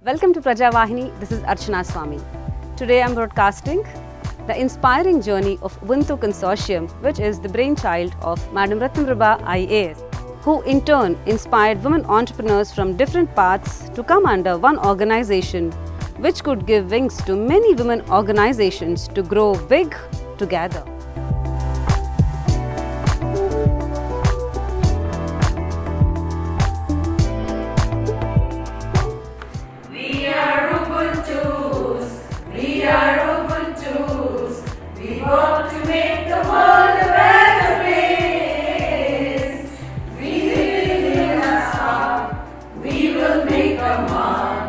Welcome to Prajavahini. This is Archana Swami. Today I am broadcasting the inspiring journey of Ubuntu consortium, which is the brainchild of Madam Ratnaprabha IAS, who in turn inspired women entrepreneurs from different paths to come under one organization, which could give wings to many women organizations to grow big together. We are Ubuntus, we are Ubuntus, we work to make the world a better place. We will in us up, we will make a mark,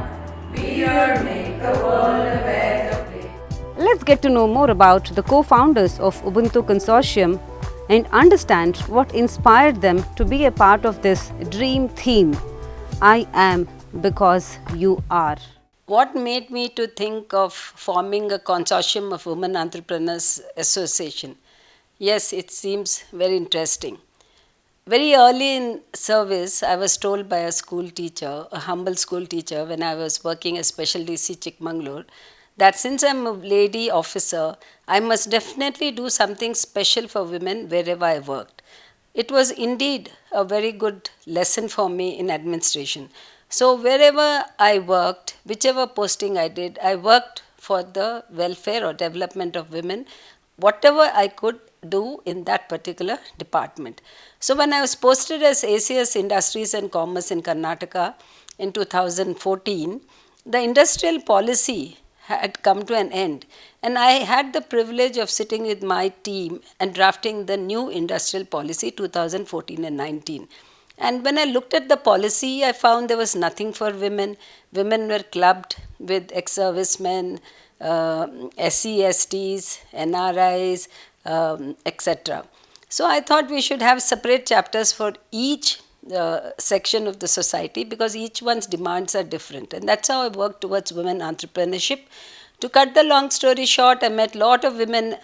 we will make the world a better place. Let's get to know more about the co-founders of Ubuntu consortium and understand what inspired them to be a part of this dream theme, I am because you are. What made me to think of forming a consortium of Women Entrepreneurs Association? Yes, it seems very interesting. Very early in service, I was told by a school teacher, a humble school teacher, when I was working as Special DC Chikmagalur, that since I'm a lady officer, I must definitely do something special for women wherever I worked. It was indeed a very good lesson for me in administration. So wherever I worked, whichever posting I did, I worked for the welfare or development of women, whatever I could do in that particular department. So when I was posted as ACS Industries and Commerce in Karnataka in 2014, the industrial policy had come to an end, and I had the privilege of sitting with my team and drafting the new industrial policy 2014 and 19. And when I looked at the policy, I found there was nothing for women. Women were clubbed with ex-servicemen, SCSTs, NRIs, etc. So I thought we should have separate chapters for each section of the society because each one's demands are different. And that's how I worked towards women entrepreneurship. To cut the long story short, I met a lot of women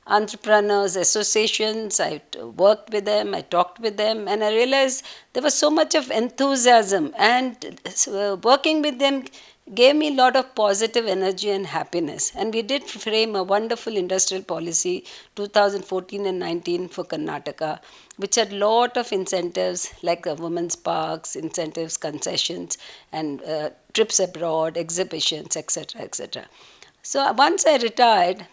entrepreneurs associations. I worked with them, I talked with them, and I realized there was so much of enthusiasm, and working with them gave me a lot of positive energy and happiness. And we did frame a wonderful industrial policy 2014 and 19 for Karnataka, which had a lot of incentives like the women's parks, incentives, concessions, and trips abroad, exhibitions, etc., etc. So once I retired,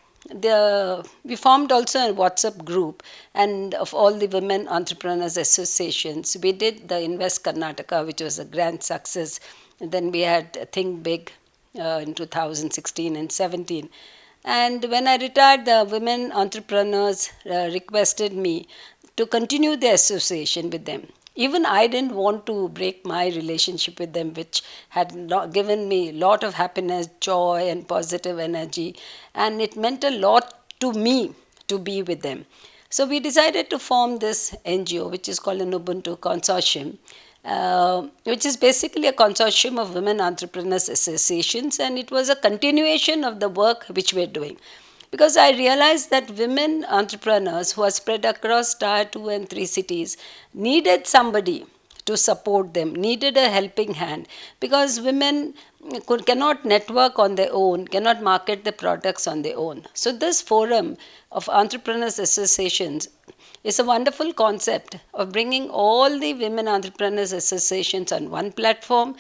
we formed also a WhatsApp group and of all the women entrepreneurs associations. We did the Invest Karnataka, which was a grand success. And then we had Think Big in 2016 and 17. And when I retired, the women entrepreneurs requested me to continue the association with them. Even I didn't want to break my relationship with them, which had given me a lot of happiness, joy, and positive energy. And it meant a lot to me to be with them. So we decided to form this NGO, which is called an Ubuntu consortium, which is basically a consortium of women entrepreneurs associations. And it was a continuation of the work which we're doing. Because I realized that women entrepreneurs who are spread across tier 2 and 3 cities needed somebody to support them, needed a helping hand, because women cannot network on their own, cannot market the products on their own. So this forum of entrepreneurs associations is a wonderful concept of bringing all the women entrepreneurs associations on one platform,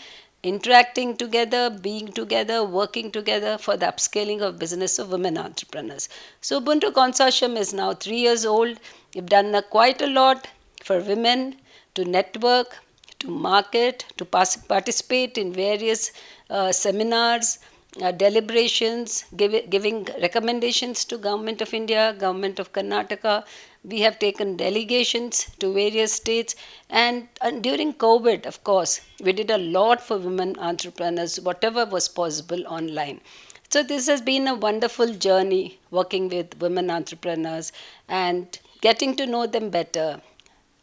interacting together, being together, working together for the upscaling of business of women entrepreneurs. So Ubuntu consortium is now 3 years old. We've done quite a lot for women to network, to market, to participate in various seminars, deliberations, giving recommendations to Government of India, Government of Karnataka. We have taken delegations to various states, and during COVID, of course, we did a lot for women entrepreneurs, whatever was possible online. So this has been a wonderful journey working with women entrepreneurs and getting to know them better,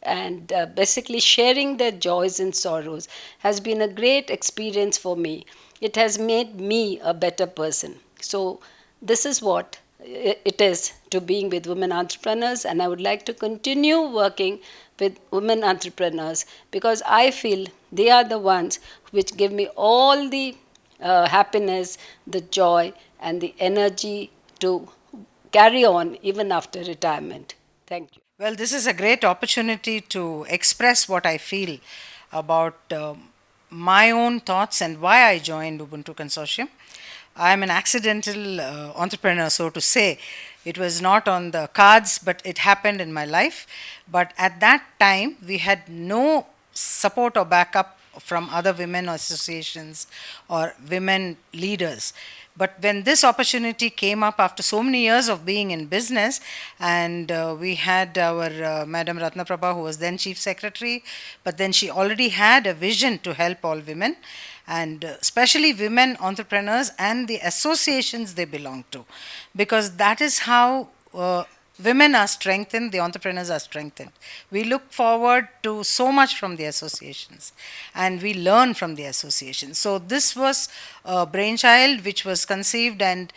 and basically sharing their joys and sorrows has been a great experience for me. It has made me a better person. So this is what it is to being with women entrepreneurs, and I would like to continue working with women entrepreneurs because I feel they are the ones which give me all the happiness, the joy, and the energy to carry on even after retirement. Thank you. Well, this is a great opportunity to express what I feel about my own thoughts and why I joined Ubuntu consortium. I am an accidental entrepreneur, so to say. It was not on the cards, but it happened in my life. But at that time, we had no support or backup from other women associations or women leaders. But when this opportunity came up after so many years of being in business, and we had our Madam Ratna Prabha, who was then Chief Secretary, but then she already had a vision to help all women, and especially women entrepreneurs and the associations they belong to, because that is how women are strengthened, the entrepreneurs are strengthened. We look forward to so much from the associations and we learn from the associations. So, this was a brainchild which was conceived, and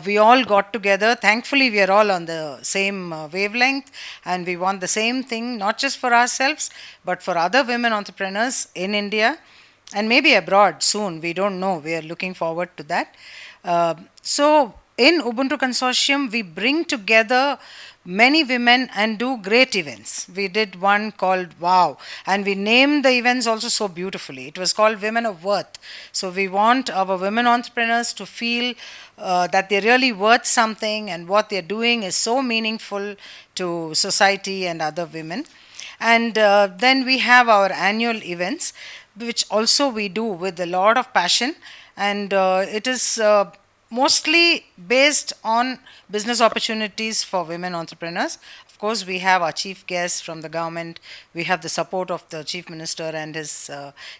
we all got together. Thankfully, we are all on the same wavelength, and we want the same thing, not just for ourselves, but for other women entrepreneurs in India and maybe abroad soon. We don't know. We are looking forward to that. So, in Ubuntu consortium, we bring together many women and do great events. We did one called Wow, and we named the events also so beautifully. It was called Women of Worth. So we want our women entrepreneurs to feel that they're really worth something, and what they're doing is so meaningful to society and other women. And then we have our annual events, which also we do with a lot of passion, and it is mostly based on business opportunities for women entrepreneurs. Of course, we have our chief guests from the government. We have the support of the chief minister and his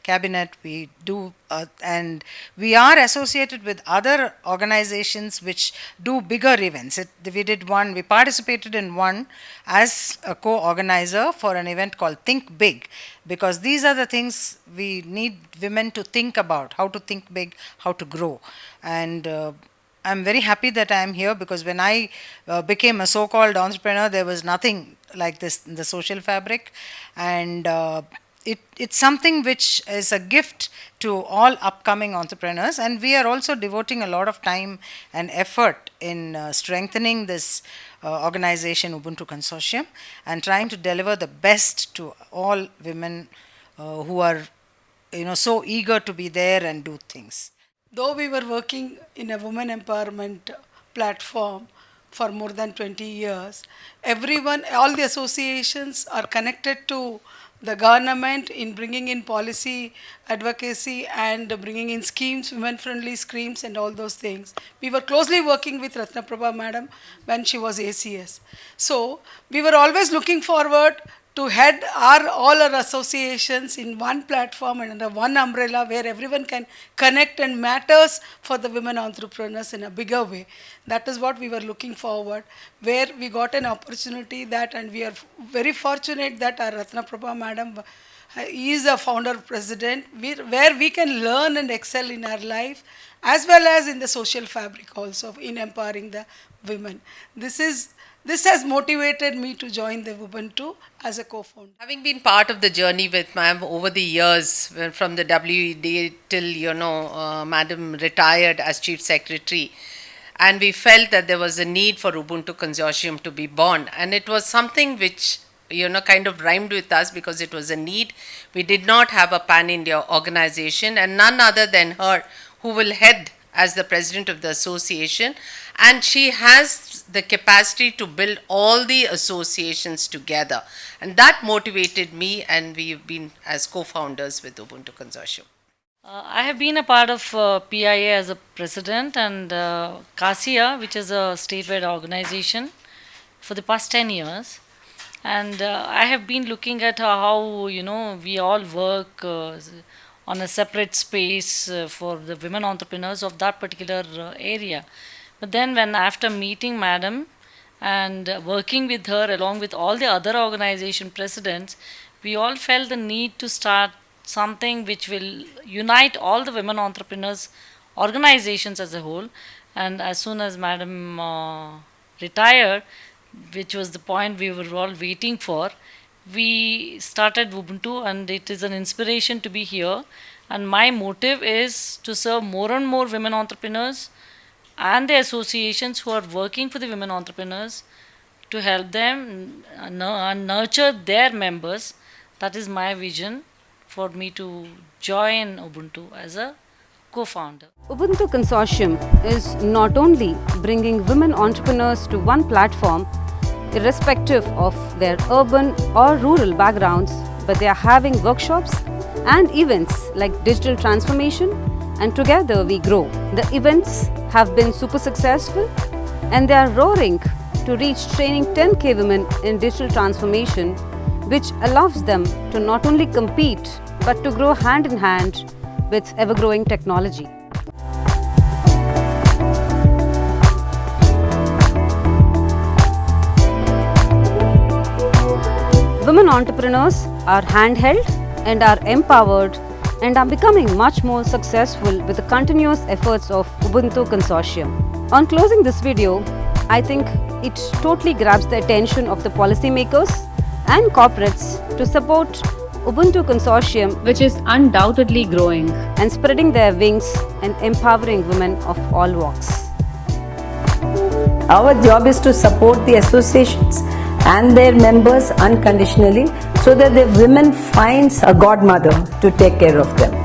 cabinet. We do, and we are associated with other organizations which do bigger events. We did one. We participated in one as a co-organizer for an event called Think Big, because these are the things we need women to think about: how to think big, how to grow. And I'm very happy that I'm here, because when I became a so-called entrepreneur, there was nothing like this in the social fabric, and it's something which is a gift to all upcoming entrepreneurs, and we are also devoting a lot of time and effort in strengthening this organization, Ubuntu consortium, and trying to deliver the best to all women who are so eager to be there and do things. Though we were working in a women empowerment platform for more than 20 years, everyone, all the associations are connected to the government in bringing in policy advocacy and bringing in schemes, women-friendly schemes and all those things. We were closely working with Ratna Prabha Madam when she was ACS. So we were always looking forward to head all our associations in one platform and under one umbrella, where everyone can connect and matters for the women entrepreneurs in a bigger way. That is what we were looking forward, where we got an opportunity that, and we are very fortunate that our Ratna Prabha Madam is a founder president, where we can learn and excel in our life, as well as in the social fabric also, in empowering the women. This has motivated me to join the Ubuntu as a co-founder. Having been part of the journey with ma'am over the years, from the WED till, madam retired as chief secretary, and we felt that there was a need for Ubuntu consortium to be born, and it was something which kind of rhymed with us, because it was a need. We did not have a pan-India organization, and none other than her who will head as the president of the association, and she has the capacity to build all the associations together, and that motivated me, and we've been as co-founders with Ubuntu consortium. I have been a part of PIA as a president, and CASIA, which is a statewide organization, for the past 10 years. And I have been looking at how, we all work on a separate space for the women entrepreneurs of that particular area. But then when after meeting Madam and working with her along with all the other organization presidents, we all felt the need to start something which will unite all the women entrepreneurs organizations as a whole. And as soon as Madam retired, which was the point we were all waiting for, we started Ubuntu, and it is an inspiration to be here. And my motive is to serve more and more women entrepreneurs and the associations who are working for the women entrepreneurs to help them nurture their members. That is my vision for me to join Ubuntu as a co-founder. Ubuntu consortium is not only bringing women entrepreneurs to one platform, irrespective of their urban or rural backgrounds, but they are having workshops and events like digital transformation, and together we grow. The events have been super successful and they are roaring to reach training 10,000 women in digital transformation, which allows them to not only compete but to grow hand in hand with ever-growing technology. Women entrepreneurs are handheld and are empowered and are becoming much more successful with the continuous efforts of Ubuntu consortium. On closing this video, I think it totally grabs the attention of the policymakers and corporates to support Ubuntu consortium, which is undoubtedly growing and spreading their wings and empowering women of all walks. Our job is to support the associations and their members unconditionally so that the women finds a godmother to take care of them.